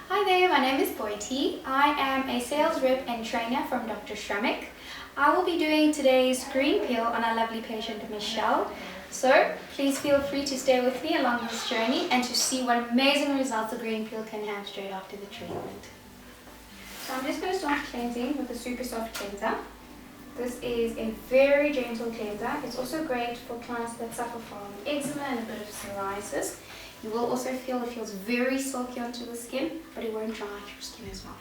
Hi there, my name is Boiti. I am a sales rep and trainer from Dr. Schrammek. I will be doing today's green peel on our lovely patient Michelle. So please feel free to stay with me along this journey and to see what amazing results the green peel can have straight after the treatment. So I'm just going to start cleansing with a super soft cleanser. This is a very gentle cleanser. It's also great for clients that suffer from eczema and a bit of psoriasis. You will also feel it feels very silky onto the skin, but it won't dry out your skin as well.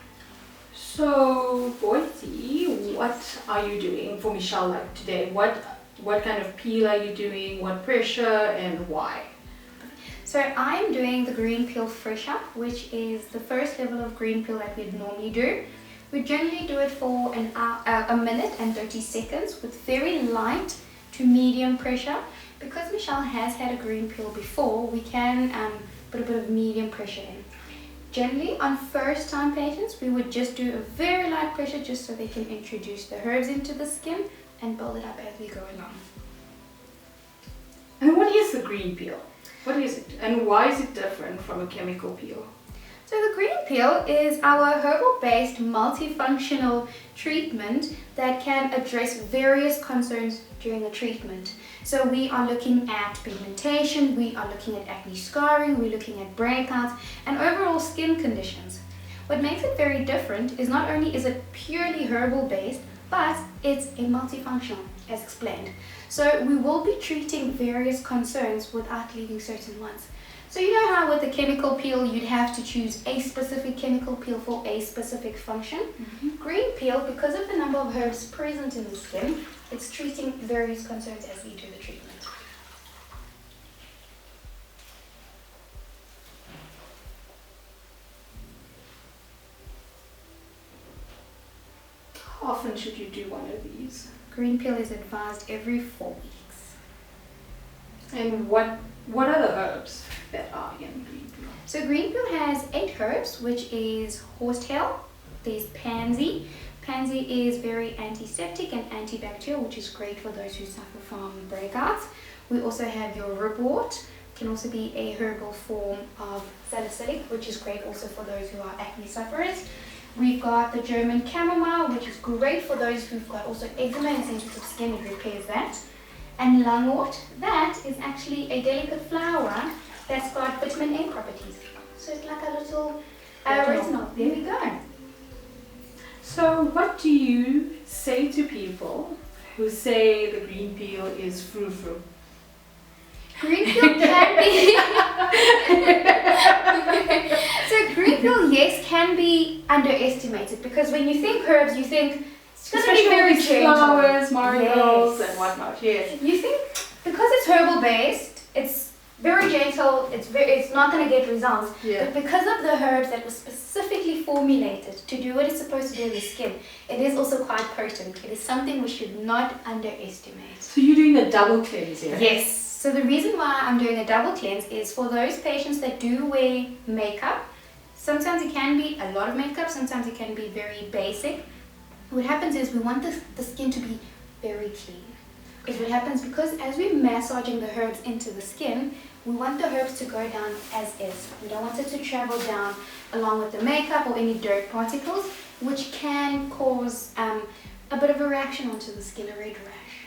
So, Boiti, what are you doing for Michelle like today? What kind of peel are you doing? What pressure and why? So I'm doing the green peel fresh up, which is the first level of green peel that we'd normally do. We generally do it for a minute and 30 seconds with very light to medium pressure. Because Michelle has had a green peel before, we can put a bit of medium pressure in. Generally, on first time patients, we would just do a very light pressure just so they can introduce the herbs into the skin and build it up as we go along. And what is the green peel? What is it? And why is it different from a chemical peel? So the green peel is our herbal-based multifunctional treatment that can address various concerns during the treatment. So we are looking at pigmentation, we are looking at acne scarring, we're looking at breakouts and overall skin conditions. What makes it very different is not only is it purely herbal-based, but it's a multifunctional, as explained. So we will be treating various concerns without leaving certain ones. So you know how with a chemical peel you'd have to choose a specific chemical peel for a specific function? Green peel, because of the number of herbs present in the skin, it's treating various concerns as we do the treatment. How often should you do one of these? Green peel is advised every 4 weeks. And what are the herbs that are in green peel? So green peel has 8 herbs, which is horsetail, there's pansy. Pansy is very antiseptic and antibacterial, which is great for those who suffer from breakouts. We also have your ribwort, can also be a herbal form of salicylic, which is great also for those who are acne sufferers. We've got the German chamomile, which is great for those who've got also eczema and sensitive skin, it repairs that. And lungwort, that is actually a delicate flower that's got vitamin A properties. So it's like a little retinol. There we go. So what do you say to people who say the green peel is frou-frou? Green peel can be... So green peel, yes, can be underestimated because when you think herbs, you think it's going to be very gentle. Flowers, marigolds, yes, and whatnot. Yes. You think because it's herbal based, it's very gentle. It's not going to get results. Yeah. But because of the herbs that were specifically formulated to do what it's supposed to do in the skin, it is also quite potent. It is something we should not underestimate. So you're doing a double cleanse here? Yes. So the reason why I'm doing a double cleanse is for those patients that do wear makeup. Sometimes it can be a lot of makeup. Sometimes it can be very basic. What happens is we want the skin to be very clean. Because what happens, because as we're massaging the herbs into the skin, we want the herbs to go down as is. We don't want it to travel down along with the makeup or any dirt particles, which can cause a bit of a reaction onto the skin, a red rash.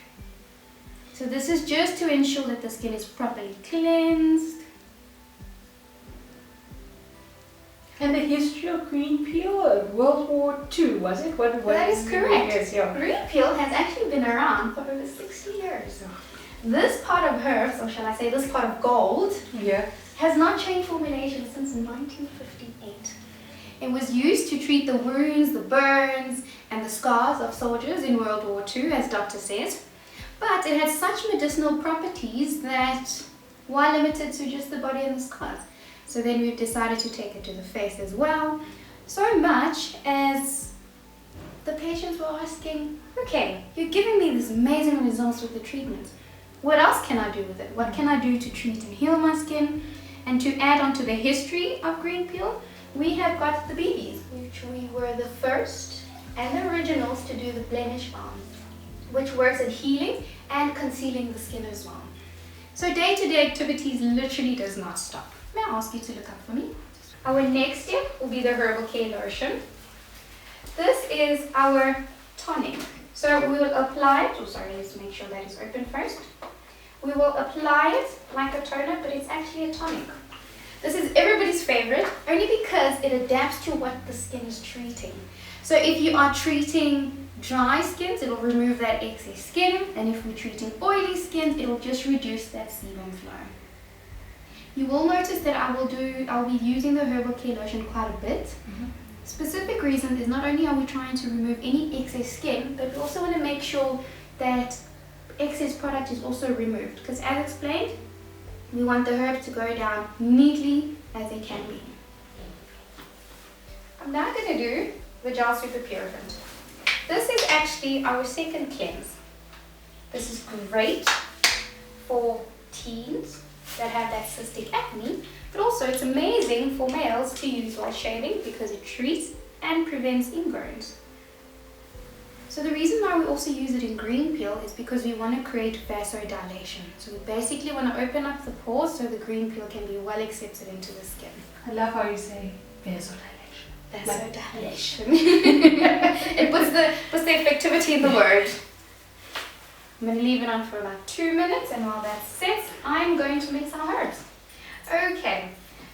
So this is just to ensure that the skin is properly cleansed. And the history of green peel, World War II, was it? That is correct. Yes, yeah. Green peel has actually been around for over 60 years. This pot of herbs, or shall I say this pot of gold, has not changed formulation since 1958. It was used to treat the wounds, the burns, and the scars of soldiers in World War II, as doctor says. But it had such medicinal properties that why limited to just the body and the scars? So then we've decided to take it to the face as well. So much as the patients were asking, okay, you're giving me these amazing results with the treatment. What else can I do with it? What can I do to treat and heal my skin? And to add on to the history of green peel, we have got the BBs, which we were the first and the originals to do the blemish balm, which works at healing and concealing the skin as well. So day-to-day activities literally does not stop. May I ask you to look up for me? Our next step will be the Herbal Care Lotion. This is our tonic. So we will apply it, let's make sure that is open first. We will apply it like a toner, but it's actually a tonic. This is everybody's favorite, only because it adapts to what the skin is treating. So if you are treating dry skins, it will remove that excess skin, and if we're treating oily skins, it will just reduce that sebum flow. You will notice that I'll be using the Herbal Care Lotion quite a bit. Specific reason is not only are we trying to remove any excess skin, but we also want to make sure that excess product is also removed, because as explained, we want the herbs to go down neatly as they can be. I'm now going to do the Gel Super Purifant. This is actually our second cleanse. This is great for teens that have that cystic acne, but also it's amazing for males to use while shaving because it treats and prevents ingrowns. So the reason why we also use it in green peel is because we want to create vasodilation. So we basically want to open up the pores so the green peel can be well accepted into the skin. I love how you say vasodilation. Vasodilation. It puts the effectivity in the word. I'm going to leave it on for about 2 minutes, and while that sets, I'm going to mix our herbs. Okay,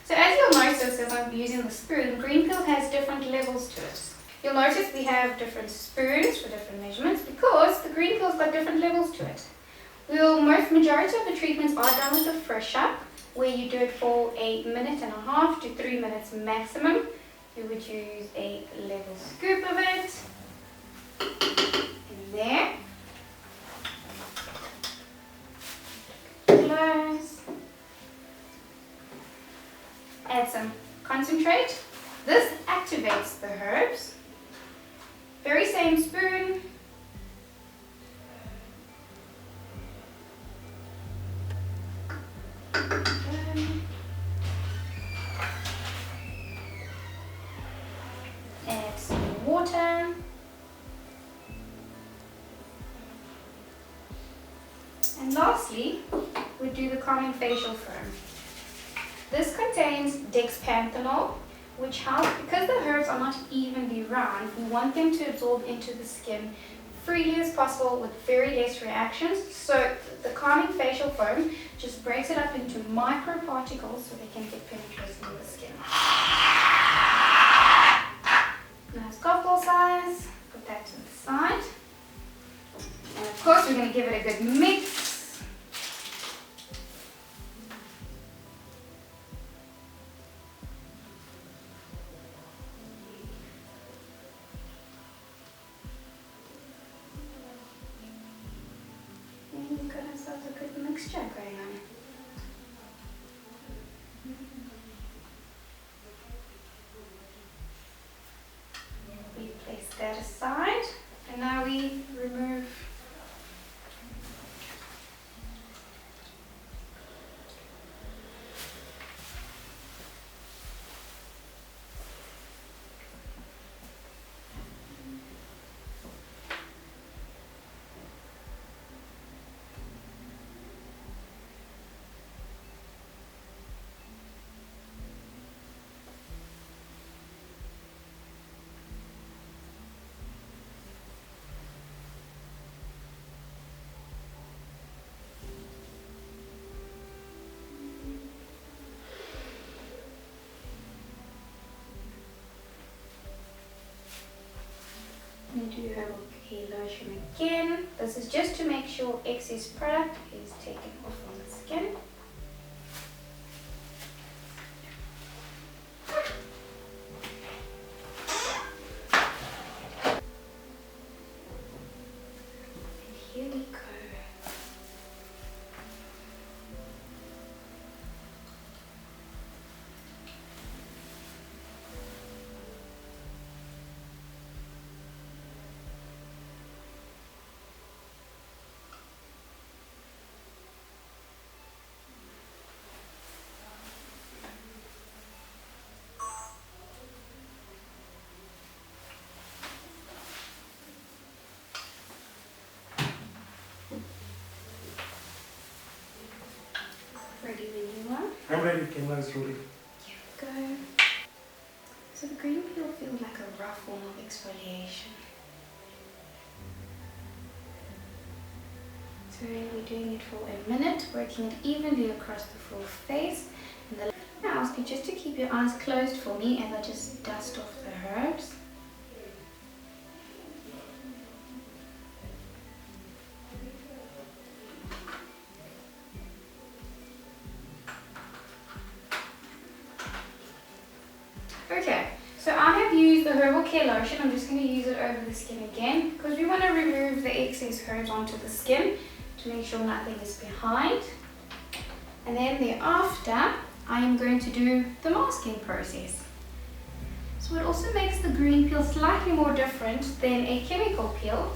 so as you'll notice as I'm using the spoon, green peel has different levels to it. You'll notice we have different spoons for different measurements because the green peel's got different levels to it. Majority of the treatments are done with a fresh up, where you do it for 1.5 minutes to 3 minutes maximum. You would use a level scoop of it in there. Close. Add some concentrate. This activates the herbs. Very same spoon. Add some water. And lastly, we do the calming facial foam. This contains dexpanthenol, which helps, because the herbs are not evenly round, we want them to absorb into the skin freely as possible with very less reactions. So the calming facial foam just breaks it up into microparticles so they can get penetration into the skin. Nice golf ball size. Put that to the side. And of course, we're going to give it a good mix. You've got yourself a good mixture going on. We place that aside, and now we remove and do Herbal Care Lotion again. This is just to make sure excess product is taken off on the skin. And here we go. Ready when you are. I'm ready, camera is rolling. Here we go. So the green peel feels like a rough form of exfoliation. So we're doing it for a minute, working it evenly across the full face. And I ask you just to keep your eyes closed for me as I just dust off the herbs. Okay, so I have used the Herbal Care Lotion. I'm just going to use it over the skin again because we want to remove the excess herbs onto the skin to make sure nothing is behind. And then thereafter, I am going to do the masking process. So what also makes the green peel slightly more different than a chemical peel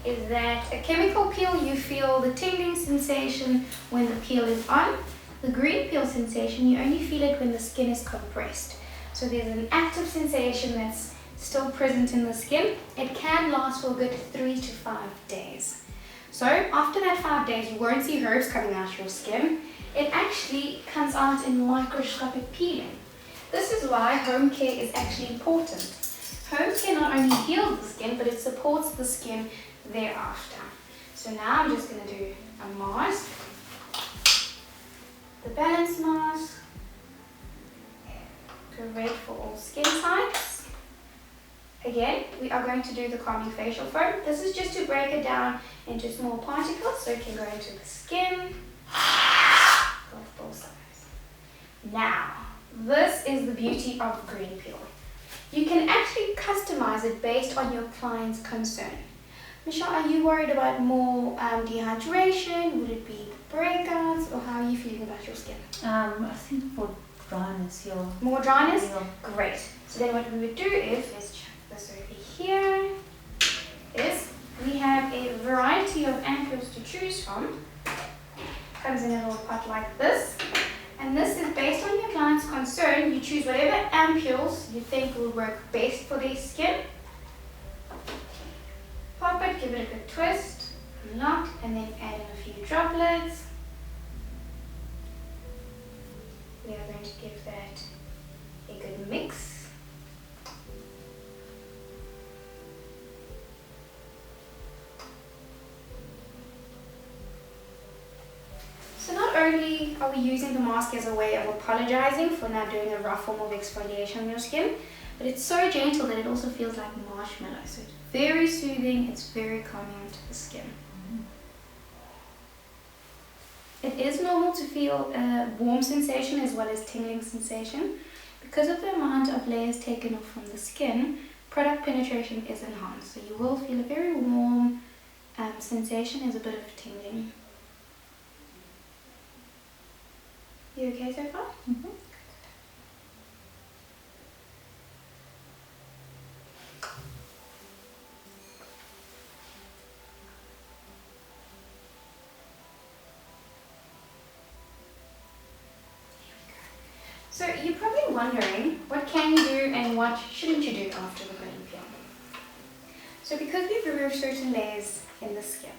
is that a chemical peel, you feel the tingling sensation when the peel is on. The green peel sensation, you only feel it when the skin is compressed. So there's an active sensation that's still present in the skin. It can last for a good 3 to 5 days. So after that 5 days, you won't see herbs coming out your skin. It actually comes out in microscopic peeling. This is why home care is actually important. Home care not only heals the skin, but it supports the skin thereafter. So now I'm just going to do a mask. The balance mask. Great for all skin types. Again, we are going to do the calming facial foam. This is just to break it down into small particles so it can go into the skin. Go both sides. Now, this is the beauty of green peel. You can actually customize it based on your client's concern. Michelle, are you worried about more dehydration? Would it be breakouts? Or how are you feeling about your skin? I think for dryness, yeah. More dryness? Yeah. Great. So then what we would do is, let's check this over here, is we have a variety of ampules to choose from. Comes in a little pot like this. And this is based on your client's concern. You choose whatever ampules you think will work best for their skin. Pop it, give it a good twist, unlock, and then add in a few droplets. We are going to give that a good mix. So not only are we using the mask as a way of apologizing for not doing a rough form of exfoliation on your skin, but it's so gentle that it also feels like marshmallow. So it's very soothing, it's very calming onto the skin. It is normal to feel a warm sensation as well as tingling sensation. Because of the amount of layers taken off from the skin, product penetration is enhanced. So you will feel a very warm sensation as a bit of tingling. You okay so far? Mm-hmm. So you're probably wondering, what can you do and what shouldn't you do after the green peel? So because we've removed certain layers in the skin,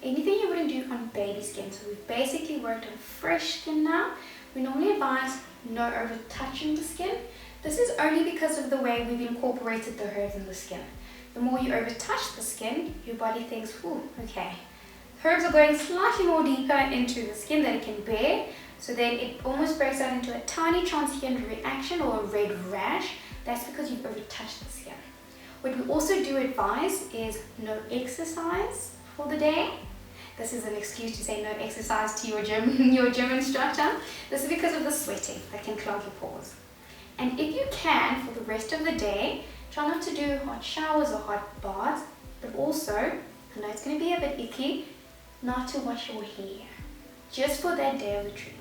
anything you wouldn't do on baby skin, so we've basically worked on fresh skin now, we normally advise no over touching the skin. This is only because of the way we've incorporated the herbs in the skin. The more you over touch the skin, your body thinks, ooh, okay. Herbs are going slightly more deeper into the skin than it can bear, so then it almost breaks out into a tiny transient reaction or a red rash. That's because you've over touched the skin. What we also do advise is no exercise for the day. This is an excuse to say no exercise to your gym instructor. This is because of the sweating that can clog your pores. And if you can, for the rest of the day, try not to do hot showers or hot baths, but also, I know it's going to be a bit icky, not to wash your hair, just for that day of the treatment.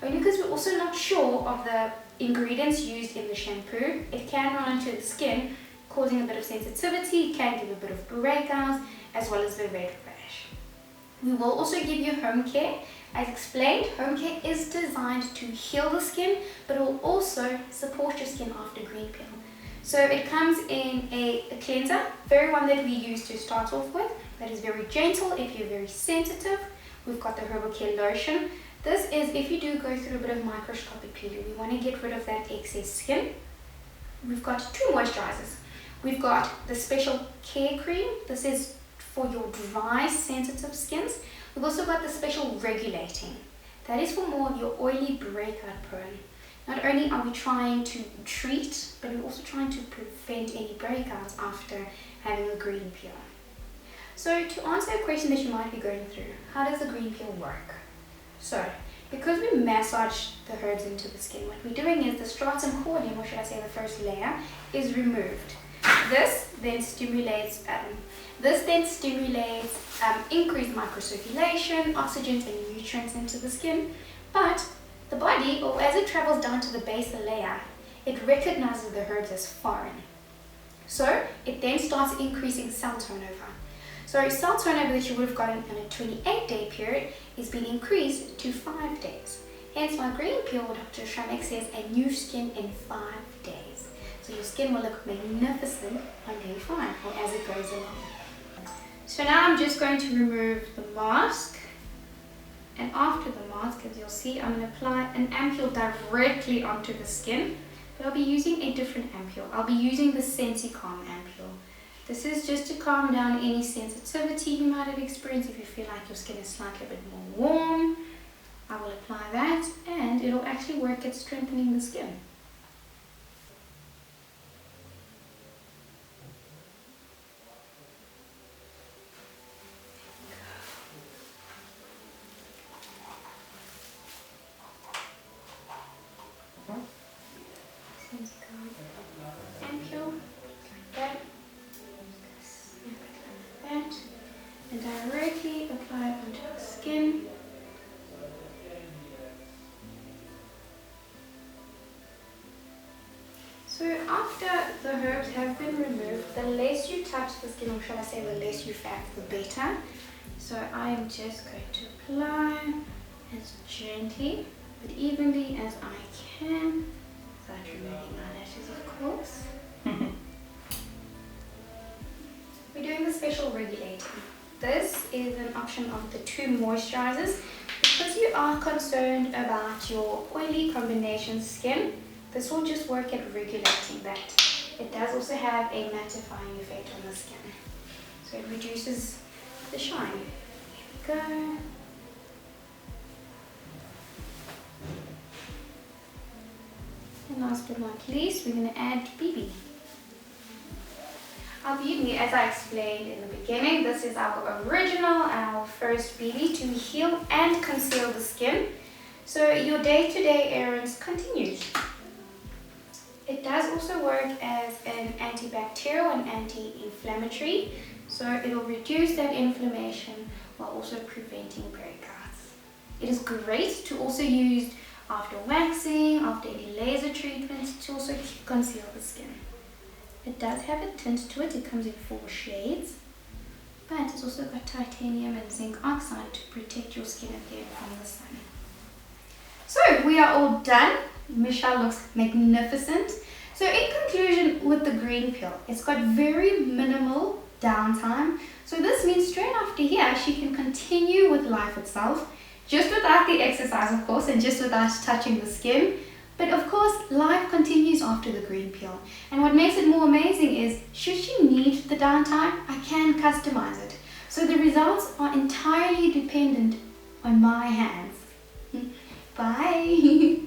Only because we're also not sure of the ingredients used in the shampoo. It can run into the skin, causing a bit of sensitivity, it can give a bit of breakouts, as well as the red rash. We will also give you home care. As explained, home care is designed to heal the skin, but it will also support your skin after green peel. So it comes in a cleanser, very one that we use to start off with, that is very gentle if you're very sensitive. We've got the Herbal Care Lotion. This is if you do go through a bit of microscopic peeling, we want to get rid of that excess skin. we've got two moisturizers. We've got the special care cream. This is for your dry, sensitive skins. We've also got the special regulating. That is for more of your oily, breakout prone. Not only are we trying to treat, but we're also trying to prevent any breakouts after having a green peel. So to answer a question that you might be going through, how does the green peel work? So, because we massage the herbs into the skin, what we're doing is the stratum corneum, or should I say the first layer, is removed. This then stimulates increased microcirculation, oxygen and nutrients into the skin, but the body, or as it travels down to the basal layer, it recognizes the herbs as foreign. So it then starts increasing cell turnover. So cell turnover that you would have gotten in a 28-day period is being increased to 5 days. Hence my green peel, Dr. Schrammek says, a new skin in 5 days. So your skin will look magnificent on day 5 or as it goes along. So now I'm just going to remove the mask. And after the mask, as you'll see, I'm going to apply an ampule directly onto the skin. But I'll be using a different ampule. I'll be using the Sensi-Calm ampule. This is just to calm down any sensitivity you might have experienced. If you feel like your skin is slightly a bit more warm, I will apply that and it'll actually work at strengthening the skin. Ampule, like that. Snap it like that. And directly apply it onto the skin. So after the herbs have been removed, the less you touch the skin, or shall I say the less you faff, the better. So I am just going to apply as gently but evenly as I can, without removing eyelashes of course. We're doing the special regulating. This is an option of the two moisturizers. Because you are concerned about your oily combination skin, this will just work at regulating that. It does also have a mattifying effect on the skin. So it reduces the shine. Here we go. And last but not least, we're going to add BB. Our BB, as I explained in the beginning, this is our original, our first BB to heal and conceal the skin. So your day-to-day errands continues. It does also work as an antibacterial and anti-inflammatory, so it will reduce that inflammation while also preventing breakouts. It is great to also use after waxing, after any laser treatments, to also conceal the skin. It does have a tint to it. It comes in 4 shades, but it's also got titanium and zinc oxide to protect your skin again from the sun. So we are all done. Michelle looks magnificent. So in conclusion, with the green peel, it's got very minimal downtime. So this means straight after here, she can continue with life itself, just without the exercise, of course, and just without touching the skin. But of course, life continues after the green peel. And what makes it more amazing is, should she need the downtime, I can customize it. So the results are entirely dependent on my hands. Bye!